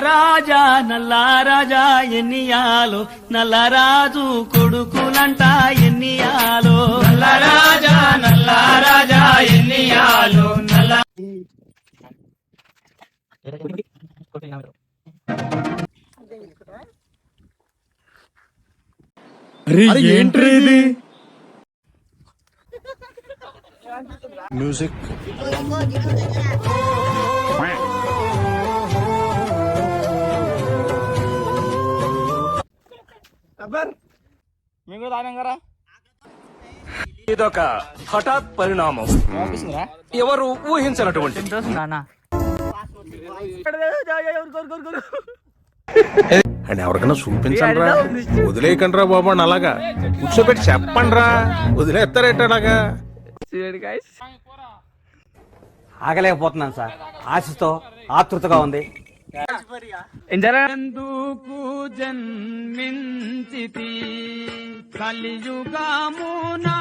రాజా నల్ల రాజా ఎన్నియాలో నల్లరాజు కొడుకులంట ఎన్నియాలో నల్ల రాజా ఎన్నియాలో నల్ల ఏంట్రీ మ్యూజిక్ ఇదొక హఠాత్ పరిణామం, ఎవరు ఊహించినటువంటి. అండ్ ఎవరికైనా చూపించండి రా, వదిలేయకండి రా బాబు అని అలాగా కూర్చోబెట్టి చెప్పండి రా, వదిలేస్తారేట అలాగా. ఆగలేకపోతున్నాను సార్, ఆశతో ఆతృతగా ఉంది. ఎందుకు జన్మించితి కలియుగమునా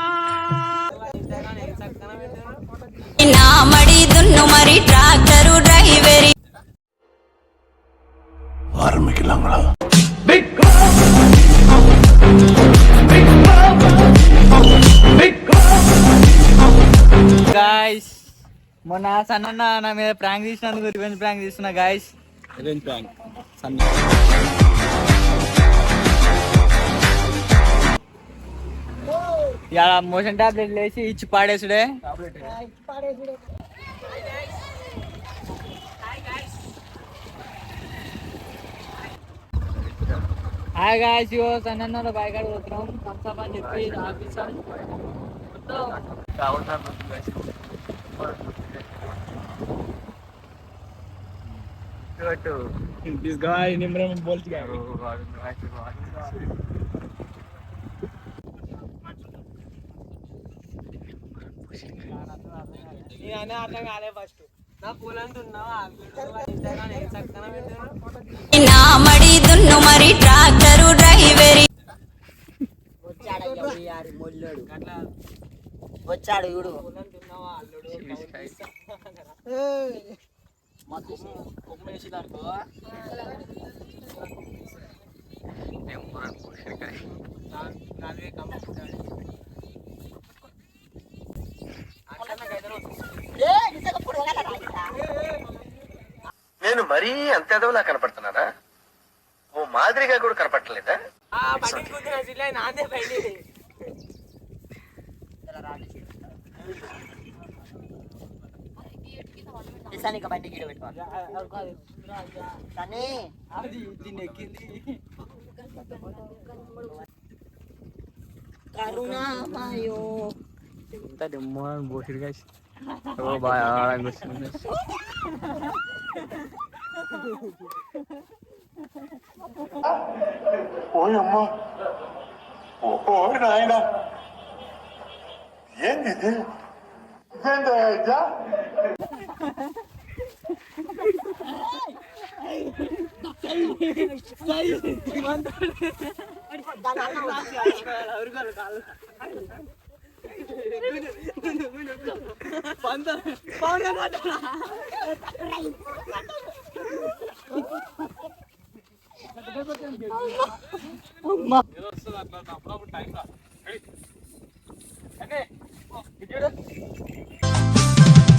నా మడి దున్ను మరి ట్రాక్టరు డ్రైవరి వార్మికి లంగళ గాయ్స్, మొన్న సన్న నా మీద ప్రాంక్ తీసినందుకు రివెంజ్ ప్రాంక్ తీస్తున్నా గాయ్స్. ఇలా మోషన్ టాబ్లెట్ వేసి ఇచ్చి పాడేసుడే. హాయ్ గాయ్స్, ఇగో సన్న బైక్ ఆడి పోతున్నాం థమ్స్అప్ అని చెప్పి ఆఫీసాం. This guy Nimran बोल दिया నేను అర్థం కాలే ఫస్ట్ నా పూలంటున్నావా నా మడి దున్ను మరి ట్రాక్టరు డ్రైవరి వచ్చాడు చూడు. నేను మరీ అంత ఎదవలా కనపడుతున్నారా? ఓ మాదిరిగా కూడా కనపడలేదా? బండి గీడ పెట్టుకోవాలి. కరుణామయో ఇంత డెమ్మో బోసిడ్ గాయ్స్. ఓ బాయ్ ఆడనిపిస్తుంది. ఓయమ్మా, ఓ నాయనా, ఏంది ఇది?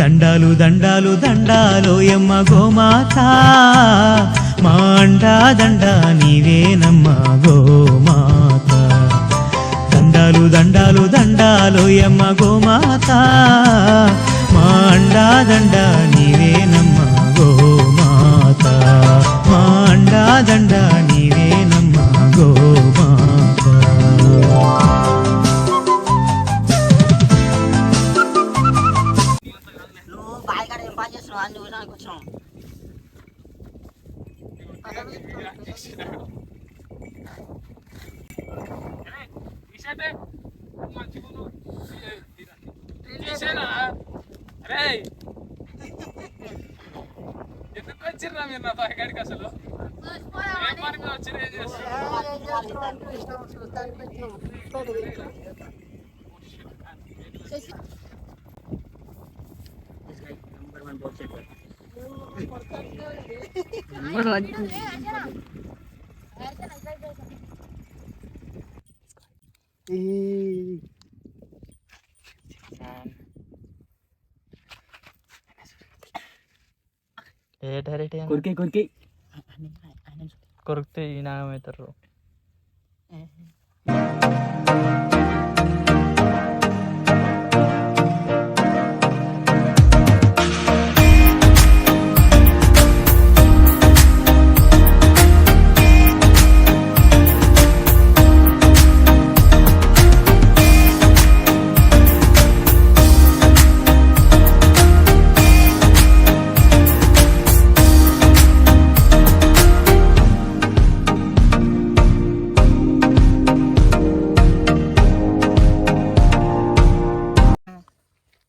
దండాలు దండాలు దండాలు ఎమ్మ గోమాత, మా అండా దండ నీవేనమ్మ గోమాత. దండాలు దండాలు దండాలు ఎమ్మ గోమాత, మా అండా దండ నీవేనమ్మ గోమాత. మా అండా దండ నీవేనమ్మ గోమాత. ఎందుకు వచ్చిర్రా మీరు నాతో ఎక్కడికి అసలు? ఏం పని మీద వచ్చిర్రు? ఏం చేస్తారు? ఏ డైరెక్ట్ కొరికి కొరికితే ఈ నాగమవుతారు.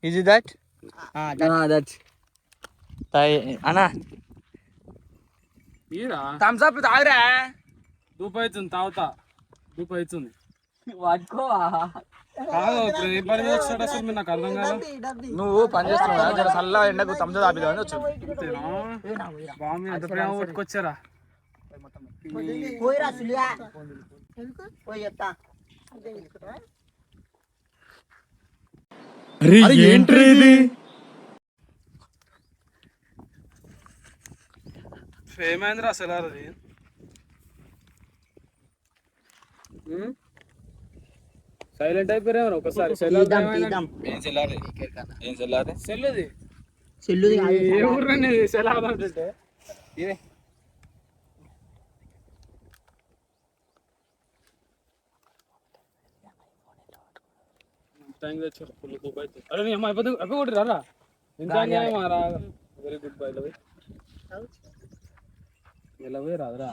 ఈజ్ దట్ దట్ అన్నా మీరా థమ్స్ అప్ తాగురా. దూపు అవుతుంది, తాగుతా. దూపు అవుతుంది. పట్టుకోవా కాదు ఏ పని మీద వచ్చాడు అసలు మీరు నాకు అర్థం కాదు. నువ్వు పని చేస్తున్నావు చల్ల ఎండకు థమ్స్ అప్ తాపిదా అని వచ్చు. బాగా ఎంత ప్రేమ కొట్టుకొచ్చారా. ఏమైందిరా అసలు అది? సైలెంట్ అయిపోయారు ఒకసారి. సెల్లుది ఏ ఊర్రండి సెలవుదంటే అరే నీ అమ్మ అయిపోతుంది. అయిపోయి కొట్టి రారా. ఇంకా రా. Very good bye love. ఎలా పోయి రాదురా.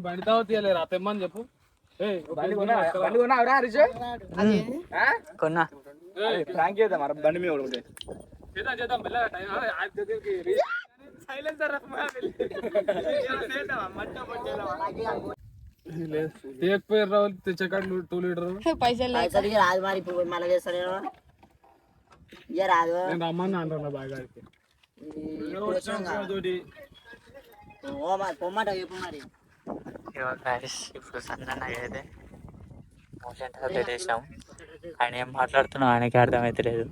బండి తావు తీయలేరా తెమ్మని చెప్పు. కొన్నా బండి మీద చేద్దాం మెల్లగా టైం దగ్గరికి తీయకపోయారు రావాలి. తెచ్చకాడు 2 లీటర్ రాదు మరి ఇప్పుడు మళ్ళీ చేస్తాను రాదు. నేను రమ్మని అంటున్నా బాగా పొమ్మాట చెప్పు మరి. ఇప్పుడు సందన్న అయితే మోషన్ టాబ్లెట్ వేసినాం. ఆయన ఏం మాట్లాడుతున్నావు ఆయనకి అర్థమైతలేదు.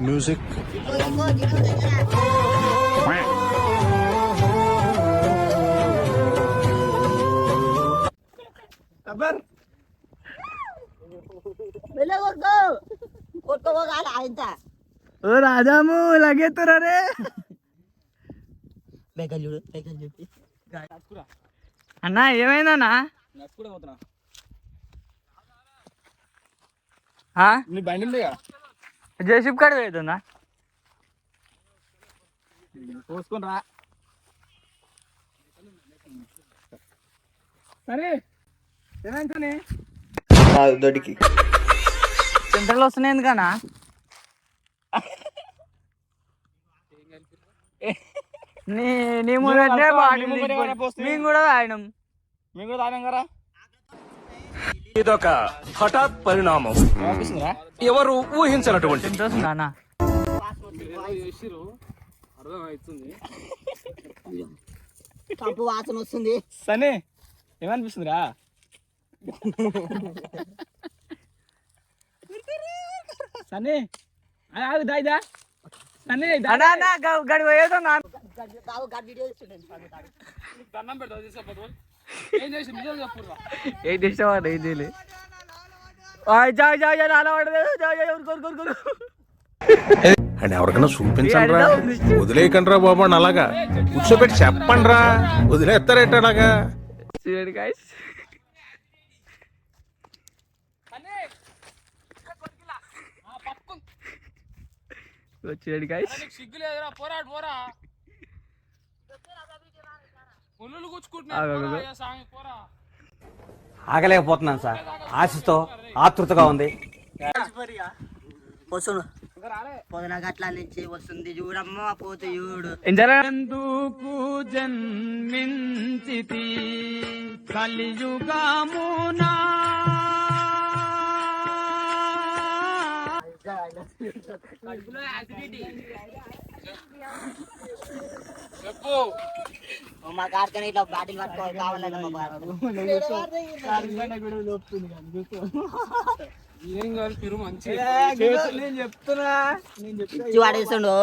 మ్యూజిక్ రాజాము లాగేతురా రే. అన్నా ఏమైందన్నా? నీ బండి ఉంది కదా జేసీబీ కాడ అవుతుందా? పోసుకొని రా. సరే ఏమైంది దొడికి సెంట్రల్ వస్తున్నాయి ఎందుకన్నా? నీ ముందే మేము కూడా తాగినాం. మేము కూడా తాగినాం కదా. ఇదొక హఠాత్ పరిణామం, ఎవరు ఊహించినటువంటి. సంతోషంగా అన్న చేసిరు అర్థం అవుతుంది. కంపు వాసన వస్తుంది. సరే ఏమనిపిస్తుందిరా? సరే దాయిదా సరే గడి పోయేదో దండం పెడతావు చేసే ఏం చేసి నిజాలు చెప్పురా. ఏం చేసావా? ఏం చేయలే. అలా పడదు. అని ఎవరికైనా చూపించండి రా, వదిలేయకండి రా బాబు అని అలాగా కూర్చోబెట్టి చెప్పండి రా, వదిలేస్తారేట అలాగా. చూడండి గాయ్స్, చూడండి గాయ్స్. సిగ్గు లేదురా, పోరాడు పోరా. ముళ్ళు గుచ్చుకుంటున్నాయి సామి పోరా. ఆగలేకపోతున్నాను సార్, ఆశతో ఆతృతగా ఉంది. వస్తుడు పొదన గట్ల నుంచి వస్తుంది చూడమ్మ పోతు చూడు. ఎందుకు జన్మించితి కలియుగమునా చెప్పు. మా కార్కని ఇట్లా బాటిల్ పట్టుకోవాలి కావాలమ్మా బాబు. ఏం కాదు పిరు మంచి ఇచ్చి వాడేస్తుండు.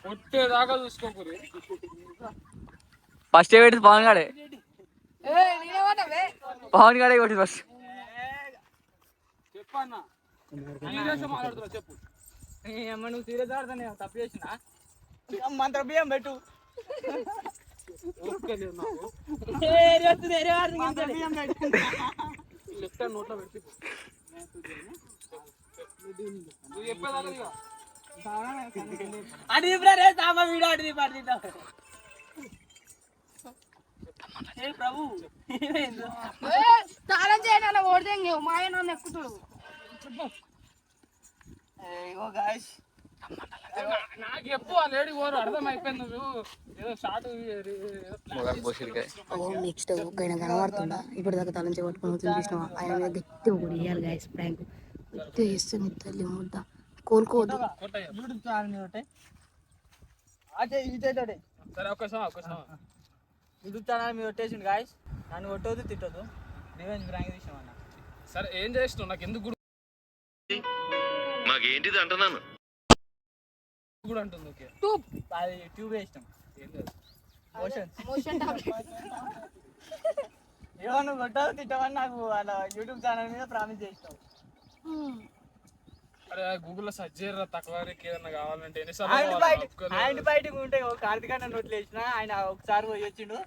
కొట్టేదాకా చూసుకోకూరి. ఫస్ట్ ఏ పెట్టి పవన్ గాడే, పవన్ గాడే కొట్టి ఫస్ట్. చెప్పన్నా సీరియస్ మాట్లాడుతున్నా చెప్పు. నువ్వు సీరియస్ ఆడతానే తప్పు చేసిన మంత్ర బియ్యం పెట్టు. ఒప్పుకోలేదు నాకు. లెఫ్ట్ హ్యాండ్ నోట్లో పెట్టి నువ్వు చెప్పేదాకా ఇక. అది వీడియో అడిగి పడుతుందా ప్రభు తాళం చేయన ఓడితే మా ఆయన నన్ను ఎక్కుతాడు. నాకు చెప్పు ఆ లేడీ ఓరు అర్థమైపోయింది. నువ్వు ఏదో షార్ట్ నెక్స్ట్ ఒక్కైనా కనబడుతుందా? ఇప్పుడు దాకా తాళం చేయబట్టుకుని చూపిస్తున్నావా? ఆయన మీద గట్టి ఒకటి వేయాలి గాయస్. ప్రాంక్ గట్టి వేస్తే తల్లి ముద్ద కోలుకోవద్దు. యూట్యూబ్ ఛానల్ సరే ఒక్కసారి యూట్యూబ్ ఛానల్ మీద కొట్టేసిండు గాయస్. నన్ను కొట్టవద్దు తిట్టొద్దు. Revenge prank తీసామన్నా. సరే ఏం చేస్తున్నావు? నాకు ఎందుకు మాకేంటిది అంటున్నాను కూడా అంటుంది. ఓకే అది ట్యూబ్ వేసినాం. ఏం లేదు. మోషన్ ఏమో నువ్వు కొట్టవద్దు తిట్టమని నాకు వాళ్ళ యూట్యూబ్ ఛానల్ మీద ప్రామిస్ చేసినావు. అరే గూగుల్లో సెర్చ్ చేయరా తక్కువ ఏదన్నా కావాలంటే. యాంటీబయాటిక్ ఉంటాయి. ఒక కార్తీక నన్ను వదిలేసిన ఆయన ఒకసారి పోయి వచ్చిండు.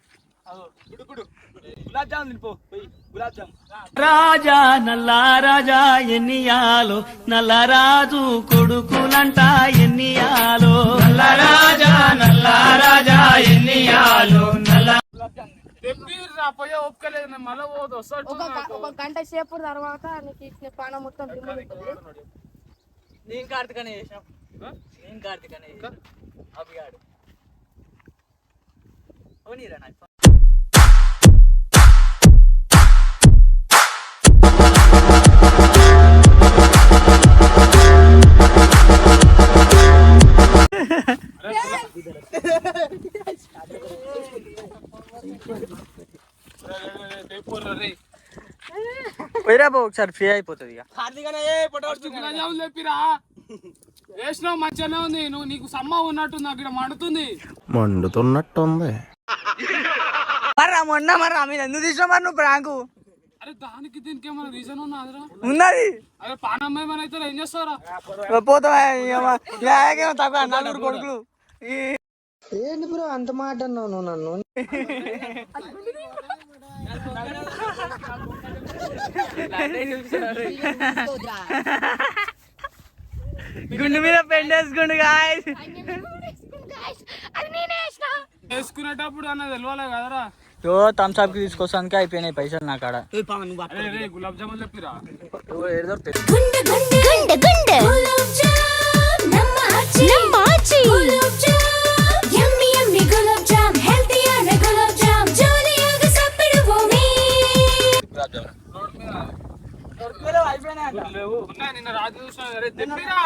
గులాబ్ జామ్ తినిపో పోయి. గులాబ్ జామ్ రాజా నల్ల రాజా ఎన్నియాలో నల్ల రాజు కొడుకులంట ఎన్నియాలో నల్ల రాజా ఎన్నియాలో నల్ల పోయే ఒప్పుకోలేదు. నేను మళ్ళీ పోదు వస్తాడు. ఒక గంట సేపు తర్వాత నీకు ఇచ్చిన పానం మొత్తం నేను కార్తీకనే చేసినాం. నేను కార్తీకనే అభిగాడు ఓనీరా నాకు. పోయిరా బా, ఒకసారి ఫ్రీ అయిపోతుంది ఇక. చెప్పిరా వేసినావు మంచిగానే ఉంది. నువ్వు నీకు సమ్మ ఉన్నట్టుంది. నాకు ఇక్కడ మండుతుంది. మండుతున్నట్టుంది. మొన్న మీద ఎందుకు తీసినా మరి నువ్వు ప్రాంకు? అరే దానికి దీనికి ఏమైనా రీజన్ ఉన్నదిరా? ఉన్నది. అరే పానమ్మాయి మన అయితే ఏం చేస్తారా? పోతావా తక్కువ నలుగురు కొడుకులు. ఏంటి బ్రో అంత మాట అన్నావు నువ్వు నన్ను? గుండు మీద పెండేసుకుండు గాయస్. వేసుకునేటప్పుడు అన్నది తెలియాలి కదరా. థమ్స్ అప్ కి తీసుకొస్తానికి అయిపోయినాయి పైసలు నా కాడ. గులాబ్ జామున్ చెప్పిరా. నిన్న రాత్రి చూసిన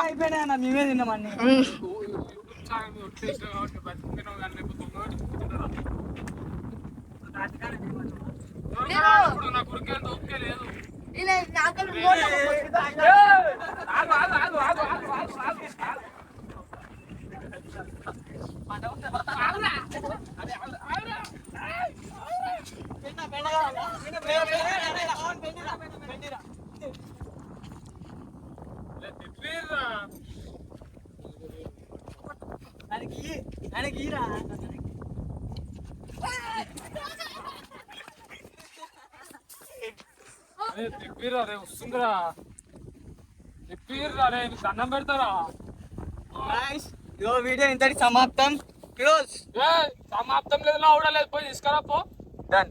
అయిపోయినా మేమే తిన్నామని. నా కొడుకేంత ఓకే లేదు. తిప్పిరా రే వస్తుందిరా. తిప్పిరా రే దండం పెడతారా. వీడియో ఇంతటి సమాప్తం. క్లోజ్. సమాప్తం లేదు. ఉన్నా కూడా లేదు, పోయి తీసుకురా పో. డన్.